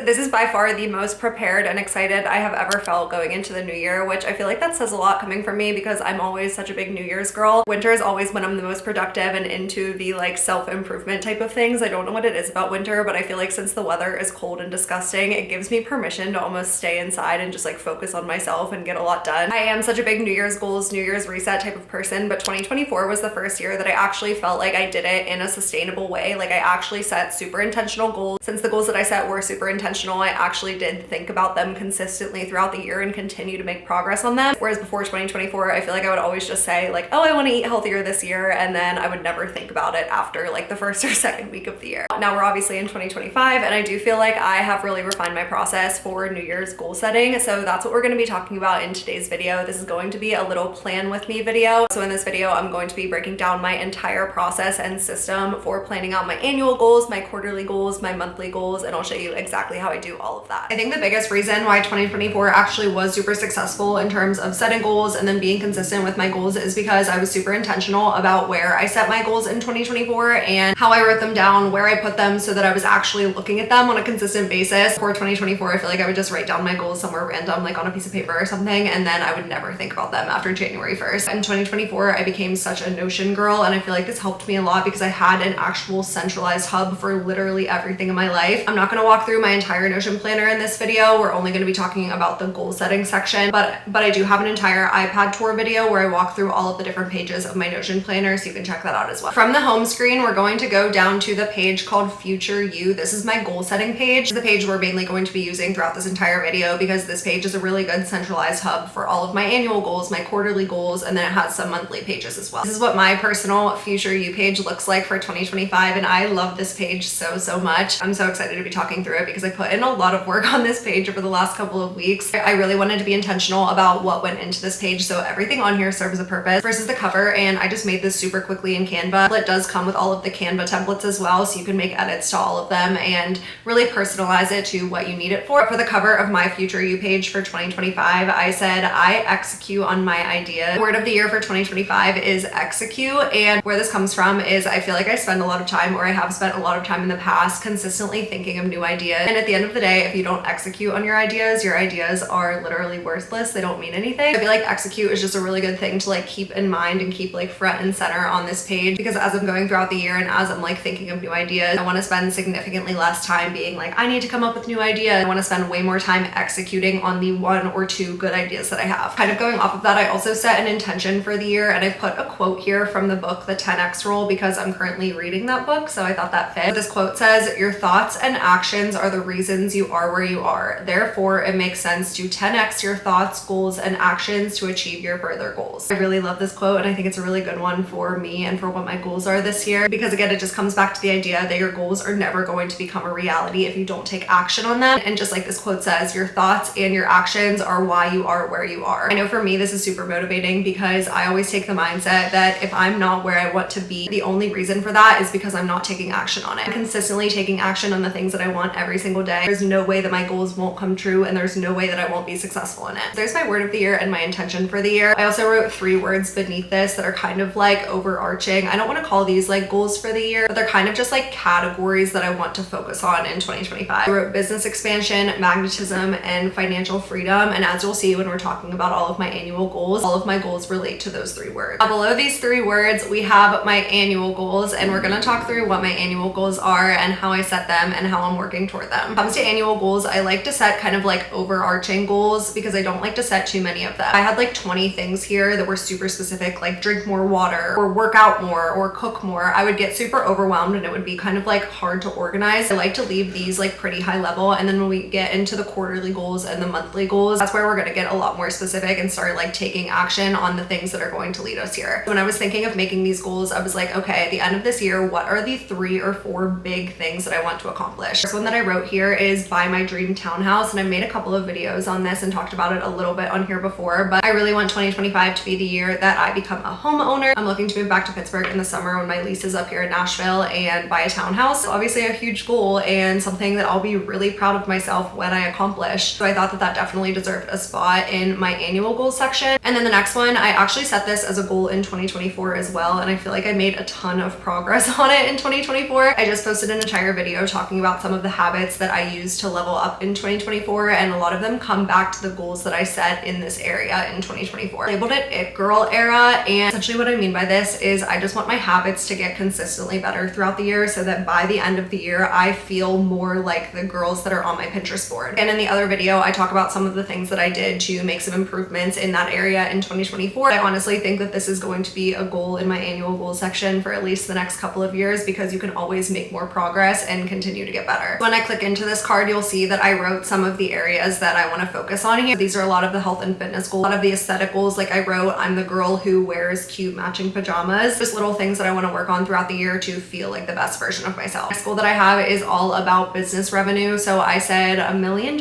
This is by far the most prepared and excited I have ever felt going into the new year, which I feel like that says a lot coming from me because I'm always such a big New Year's girl. Winter is always when I'm the most productive and into the like self-improvement type of things. I don't know what it is about winter, but I feel like since the weather is cold and disgusting, it gives me permission to almost stay inside and just like focus on myself and get a lot done. I am such a big New Year's goals, New Year's reset type of person, but 2024 was the first year that I actually felt like I did it in a sustainable way. Like I actually set super intentional goals. Since the goals that I set were super intentional, I actually did think about them consistently throughout the year and continue to make progress on them. Whereas before 2024, I feel like I would always just say like, oh, I want to eat healthier this year, and then I would never think about it after like the first or second week of the year. Now we're obviously in 2025, and I do feel like I have really refined my process for New Year's goal setting. So that's what we're going to be talking about in today's video. This is going to be a little plan with me video. So in this video, I'm going to be breaking down my entire process and system for planning out my annual goals, my quarterly goals, my monthly goals, and I'll show you exactly how I do all of that. I think the biggest reason why 2024 actually was super successful in terms of setting goals and then being consistent with my goals is because I was super intentional about where I set my goals in 2024 and how I wrote them down, where I put them, so that I was actually looking at them on a consistent basis. For 2024, I feel like I would just write down my goals somewhere random, like on a piece of paper or something, and then I would never think about them after January 1st. In 2024, I became such a Notion girl, and I feel like this helped me a lot because I had an actual centralized hub for literally everything in my life. I'm not going to walk through my entire Notion planner in this video. We're only going to be talking about the goal setting section, but I do have an entire iPad tour video where I walk through all of the different pages of my Notion planner, so you can check that out as well. From the home screen, we're going to go down to the page called Future You. This is my goal setting page. The page we're mainly going to be using throughout this entire video because this page is a really good centralized hub for all of my annual goals, my quarterly goals, and then it has some monthly pages as well. This is what my personal Future You page looks like for 2025, and I love this page so much. I'm so excited to be talking through it because I put in a lot of work on this page over the last couple of weeks. I really wanted to be intentional about what went into this page, so everything on here serves a purpose versus the cover, and I just made this super quickly in Canva. It does come with all of the Canva templates as well, so you can make edits to all of them and really personalize it to what you need it for. For the cover of my Future You page for 2025, I said I execute on my idea. Word of the year for 2025 is execute, and where this comes from is I feel like I spend a lot of time, or I have spent a lot of time in the past, consistently thinking of new ideas, and at the end of the day, if you don't execute on your ideas are literally worthless. They don't mean anything. I feel like execute is just a really good thing to like keep in mind and keep like front and center on this page, because as I'm going throughout the year and as I'm like thinking of new ideas, I want to spend significantly less time being like, I need to come up with new ideas. I want to spend way more time executing on the 1 or 2 good ideas that I have. Kind of going off of that, I also set an intention for the year, and I put a quote here from the book The 10X Rule because I'm currently reading that book, so I thought that fit. This quote says, "Your thoughts and actions are the reasons you are where you are. Therefore, it makes sense to 10x your thoughts, goals, and actions to achieve your further goals." I really love this quote, and I think it's a really good one for me and for what my goals are this year, because again, it just comes back to the idea that your goals are never going to become a reality if you don't take action on them. And just like this quote says, your thoughts and your actions are why you are where you are. I know for me, this is super motivating because I always take the mindset that if I'm not where I want to be, the only reason for that is because I'm not taking action on it. I'm consistently taking action on the things that I want every single day. There's no way that my goals won't come true, and there's no way that I won't be successful in it. There's my word of the year and my intention for the year. I also wrote 3 words beneath this that are kind of like overarching. I don't want to call these like goals for the year, but they're kind of just like categories that I want to focus on in 2025. I wrote business expansion, magnetism, and financial freedom, and as you'll see when we're talking about all of my annual goals, all of my goals relate to those 3 words. Below these 3 words, we have my annual goals, and we're going to talk through what my annual goals are and how I set them and how I'm working toward them. When it comes to annual goals, I like to set kind of like overarching goals because I don't like to set too many of them. I had like 20 things here that were super specific, like drink more water or work out more or cook more. I would get super overwhelmed and it would be kind of like hard to organize. I like to leave these like pretty high level, and then when we get into the quarterly goals and the monthly goals, that's where we're going to get a lot more specific and start like taking action on the things that are going to lead us here. When I was thinking of making these goals, I was like, okay, at the end of this year, what are the 3 or 4 big things that I want to accomplish? This one that I wrote here is buy my dream townhouse, and I made a couple of videos on this and talked about it a little bit on here before, but I really want 2025 to be the year that I become a homeowner. I'm looking to move back to Pittsburgh in the summer when my lease is up here in Nashville and buy a townhouse. So obviously a huge goal and something that I'll be really proud of myself when I accomplish. So I thought that that definitely deserved a spot in my annual goals section. And then the next one, I actually set this as a goal in 2024 as well, and I feel like I made a ton of progress on it in 2024. I just posted an entire video talking about some of the habits that I use to level up in 2024, and a lot of them come back to the goals that I set in this area in 2024. I labeled it It Girl Era, and essentially what I mean by this is I just want my habits to get consistently better throughout the year so that by the end of the year I feel more like the girls that are on my Pinterest board. And in the other video I talk about some of the things that I did to make some improvements in that area in 2024. I honestly think that this is going to be a goal in my annual goal section for at least the next couple of years, because you can always make more progress and continue to get better. When I click into this card, you'll see that I wrote some of the areas that I want to focus on here. These are a lot of the health and fitness goals, a lot of the aesthetic goals. Like I wrote, I'm the girl who wears cute matching pajamas. Just little things that I want to work on throughout the year to feel like the best version of myself. Next goal that I have is all about business revenue. So I said $1 million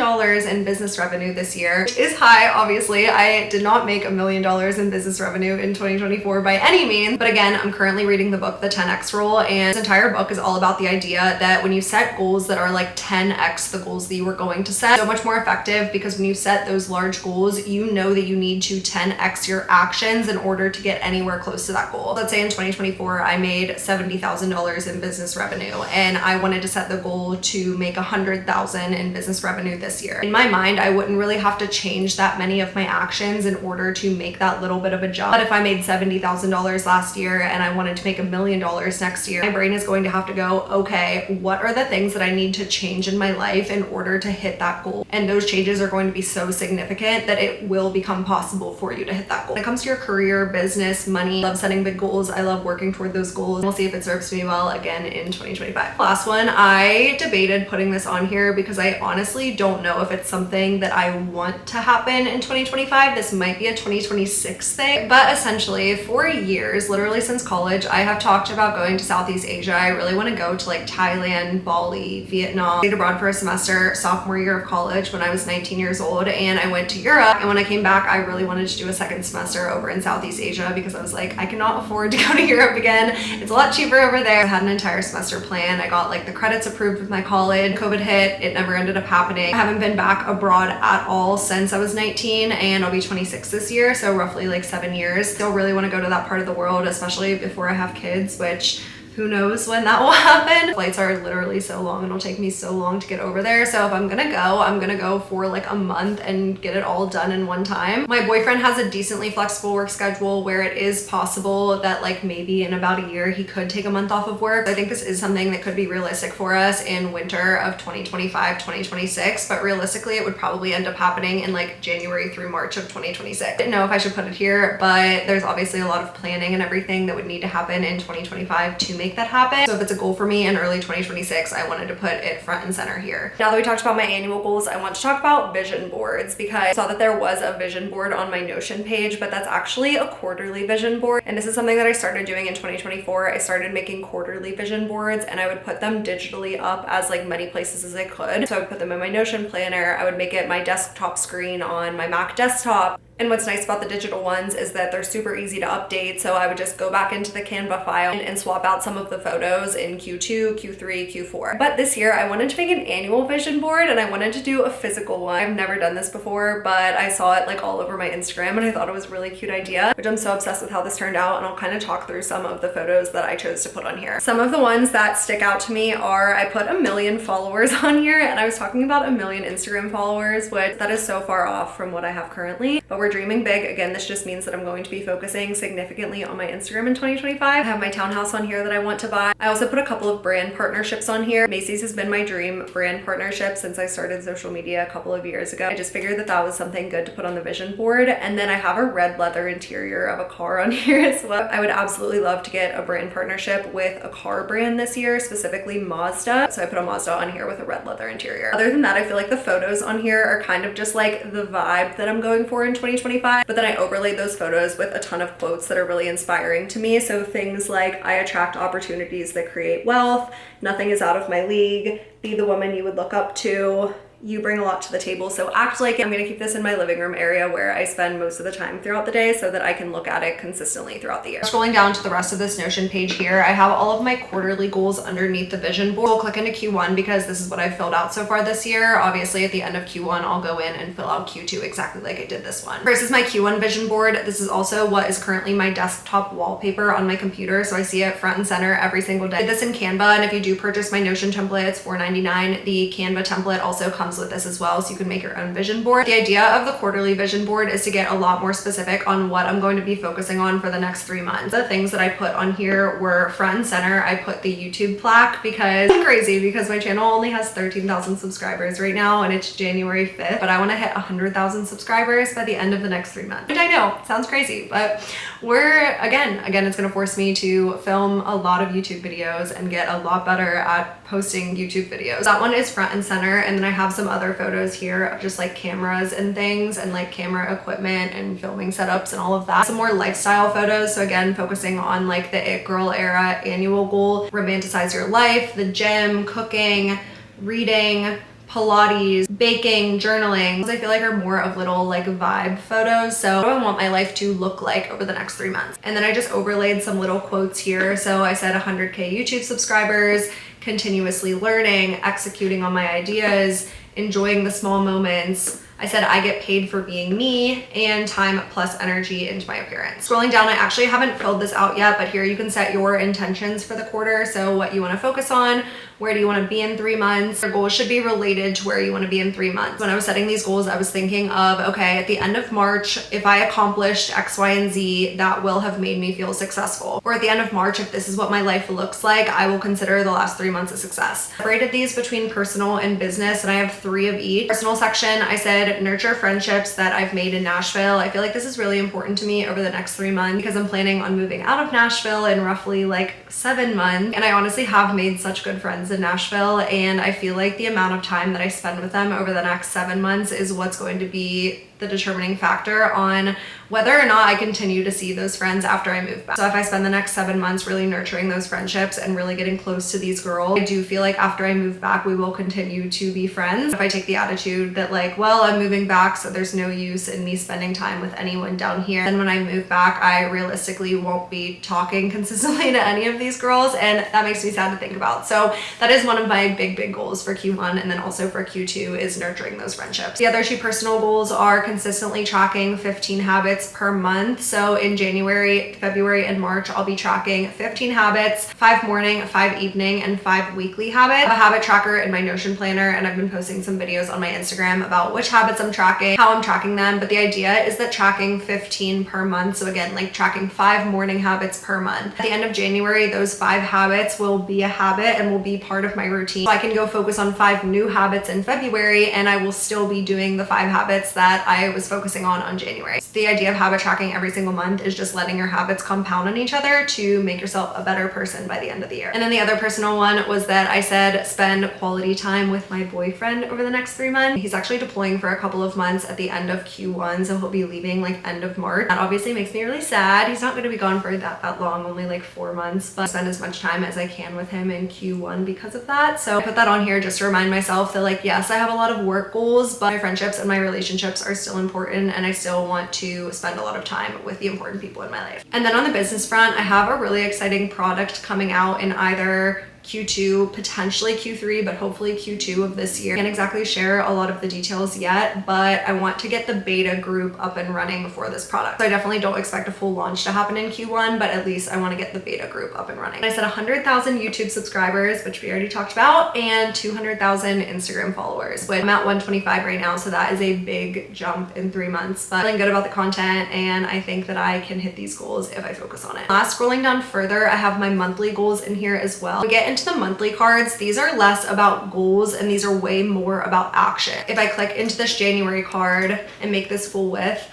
in business revenue this year, which is high. Obviously, I did not make $1 million in business revenue in 2024 by any means. But again, I'm currently reading the book, The 10X Rule, and this entire book is all about the idea that when you set goals that are like 10x the goals that you were going to set, so much more effective, because when you set those large goals, you know that you need to 10x your actions in order to get anywhere close to that goal. Let's say in 2024, I made $70,000 in business revenue, and I wanted to set the goal to make $100,000 in business revenue this year. In my mind, I wouldn't really have to change that many of my actions in order to make that little bit of a jump. But if I made $70,000 last year and I wanted to make $1 million next year, my brain is going to have to go, okay, what are the things that I need to change in my life in order to hit that goal? And those changes are going to be so significant that it will become possible for you to hit that goal. When it comes to your career, business, money, I love setting big goals. I love working toward those goals. We'll see if it serves me well again in 2025. Last one, I debated putting this on here because I honestly don't know if it's something that I want to happen in 2025. This might be a 2026 thing, but essentially for years, literally since college, I have talked about going to Southeast Asia. I really want to go to like Thailand, Bali, Vietnam. I stayed abroad for a semester sophomore year of college when I was 19 years old, and I went to Europe. And when I came back, I really wanted to do a second semester over in Southeast Asia because I was like, I cannot afford to go to Europe again. It's a lot cheaper over there. I had an entire semester planned. I got like the credits approved with my college. COVID hit. It never ended up happening. I haven't been back abroad at all since I was 19, and I'll be 26 this year, so roughly like 7 years. Still really want to go to that part of the world, especially before I have kids, which who knows when that will happen. Flights are literally so long, and it'll take me so long to get over there. So if I'm gonna go for like a month and get it all done in one time. My boyfriend has a decently flexible work schedule where it is possible that like maybe in about a year he could take a month off of work. I think this is something that could be realistic for us in winter of 2025, 2026, but realistically it would probably end up happening in like January through March of 2026. I didn't know if I should put it here, but there's obviously a lot of planning and everything that would need to happen in 2025 to make that happen. So if it's a goal for me in early 2026, I wanted to put it front and center here. Now that we talked about my annual goals, I want to talk about vision boards, because I saw that there was a vision board on my Notion page, but that's actually a quarterly vision board. And this is something that I started doing in 2024. I started making quarterly vision boards, and I would put them digitally up as like many places as I could. So I would put them in my Notion planner. I would make it my desktop screen on my Mac desktop. And what's nice about the digital ones is that they're super easy to update. So I would just go back into the Canva file and swap out some of the photos in Q2, Q3, Q4. But this year I wanted to make an annual vision board, and I wanted to do a physical one. I've never done this before, but I saw it like all over my Instagram, and I thought it was a really cute idea, which I'm so obsessed with how this turned out. And I'll kind of talk through some of the photos that I chose to put on here. Some of the ones that stick out to me are, I put 1 million followers on here, and I was talking about 1 million Instagram followers, which that is so far off from what I have currently, but we're dreaming big. Again, this just means that I'm going to be focusing significantly on my Instagram in 2025. I have my townhouse on here that I want to buy. I also put a couple of brand partnerships on here. Macy's has been my dream brand partnership since I started social media a couple of years ago. I just figured that that was something good to put on the vision board. And then I have a red leather interior of a car on here as well. I would absolutely love to get a brand partnership with a car brand this year, specifically Mazda. So I put a Mazda on here with a red leather interior. Other than that, I feel like the photos on here are kind of just like the vibe that I'm going for in 2025. But then I overlaid those photos with a ton of quotes that are really inspiring to me. So things like, I attract opportunities that create wealth, nothing is out of my league, be the woman you would look up to, you bring a lot to the table, so act like it. I'm gonna keep this in my living room area where I spend most of the time throughout the day so that I can look at it consistently throughout the year. Scrolling down to the rest of this Notion page here, I have all of my quarterly goals underneath the vision board. We'll click into Q1 because this is what I've filled out so far this year. Obviously at the end of Q1, I'll go in and fill out Q2 exactly like I did this one. First is my Q1 vision board. This is also what is currently my desktop wallpaper on my computer, so I see it front and center every single day. I did this in Canva, and if you do purchase my Notion template, it's $4.99. The Canva template also comes with this as well, so you can make your own vision board. The idea of the quarterly vision board is to get a lot more specific on what I'm going to be focusing on for the next 3 months. The things that I put on here were front and center. I put the YouTube plaque because it's crazy because my channel only has 13,000 subscribers right now and it's January 5th, but I want to hit 100,000 subscribers by the end of the next 3 months. Which I know sounds crazy, but again, it's going to force me to film a lot of YouTube videos and get a lot better at posting YouTube videos. That one is front and center, and then I have some other photos here of just like cameras and things and like camera equipment and filming setups and all of that. Some more lifestyle photos, so again focusing on like the It Girl era annual goal, romanticize your life, the gym, cooking, reading, Pilates, baking, journaling. I feel like are more of little like vibe photos. So what do I want my life to look like over the next 3 months? And then I just overlaid some little quotes here. So I said 100K YouTube subscribers, continuously learning, executing on my ideas, enjoying the small moments. I said I get paid for being me, and time plus energy into my appearance. Scrolling down, I actually haven't filled this out yet, but here you can set your intentions for the quarter. So what you want to focus on, where do you want to be in 3 months? Your goals should be related to where you want to be in 3 months. When I was setting these goals, I was thinking of, okay, at the end of March, if I accomplished X, Y, and Z, that will have made me feel successful. Or at the end of March, if this is what my life looks like, I will consider the last 3 months a success. I separated these between personal and business, and I have 3 of each. Personal section, I said nurture friendships that I've made in Nashville. I feel like this is really important to me over the next 3 months because I'm planning on moving out of Nashville in roughly like 7 months. And I honestly have made such good friends in Nashville, and I feel like the amount of time that I spend with them over the next 7 months is what's going to be the determining factor on whether or not I continue to see those friends after I move back. So if I spend the next 7 months really nurturing those friendships and really getting close to these girls, I do feel like after I move back, we will continue to be friends. If I take the attitude that like, well, I'm moving back, so there's no use in me spending time with anyone down here, then when I move back, I realistically won't be talking consistently to any of these girls, and that makes me sad to think about. So that is one of my big goals for Q1, and then also for Q2 is nurturing those friendships. The other 2 personal goals are consistently tracking 15 habits per month. So in January, February, and March, I'll be tracking 15 habits, 5 morning, 5 evening, and 5 weekly habits. I have a habit tracker in my Notion planner, and I've been posting some videos on my Instagram about which habits I'm tracking, how I'm tracking them. But the idea is that tracking 15 per month. So again, like tracking 5 morning habits per month. At the end of January, those 5 habits will be a habit and will be part of my routine. So I can go focus on 5 new habits in February, and I will still be doing the 5 habits that I was focusing on January. So the idea of habit tracking every single month is just letting your habits compound on each other to make yourself a better person by the end of the year. And then the other personal one was that I said spend quality time with my boyfriend over the next 3 months. He's actually deploying for a couple of months at the end of Q1, so he'll be leaving like end of March. That obviously makes me really sad. He's not going to be gone for that long, only like 4 months, but I spend as much time as I can with him in Q1 because of that. So I put that on here just to remind myself that like, yes, I have a lot of work goals, but my friendships and my relationships are still important, and I still want to spend a lot of time with the important people in my life. And then on the business front, I have a really exciting product coming out in either Q2, potentially Q3, but hopefully Q2 of this year. I can't exactly share a lot of the details yet, but I want to get the beta group up and running for this product. So I definitely don't expect a full launch to happen in Q1, but at least I want to get the beta group up and running. I said 100,000 YouTube subscribers, which we already talked about, and 200,000 Instagram followers. But I'm at 125 right now, so that is a big jump in 3 months. But I'm feeling good about the content, and I think that I can hit these goals if I focus on it. Scrolling down further, I have my monthly goals in here as well. We get into the monthly cards, these are less about goals and these are way more about action. If I click into this January card and make this full width,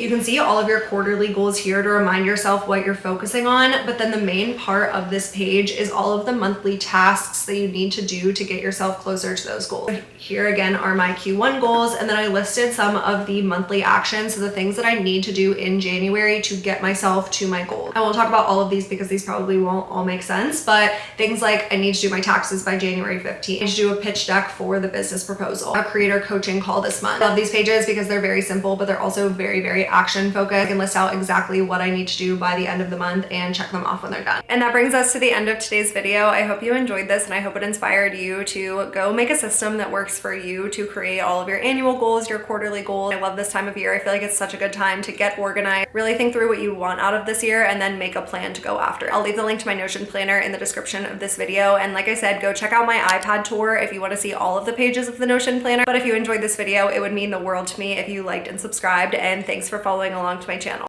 You can see all of your quarterly goals here to remind yourself what you're focusing on, but then the main part of this page is all of the monthly tasks that you need to do to get yourself closer to those goals. Here again are my Q1 goals, and then I listed some of the monthly actions, so the things that I need to do in January to get myself to my goal. I won't talk about all of these because these probably won't all make sense, but things like I need to do my taxes by January 15th. I need to do a pitch deck for the business proposal, a creator coaching call this month. I love these pages because they're very simple, but they're also very, very action focused. I can list out exactly what I need to do by the end of the month and check them off when they're done. And that brings us to the end of today's video. I hope you enjoyed this, and I hope it inspired you to go make a system that works for you to create all of your annual goals, your quarterly goals. I love this time of year. I feel like it's such a good time to get organized, really think through what you want out of this year, and then make a plan to go after. I'll leave the link to my Notion planner in the description of this video. And like I said, go check out my iPad tour if you want to see all of the pages of the Notion planner. But if you enjoyed this video, it would mean the world to me if you liked and subscribed, and thanks for following along to my channel.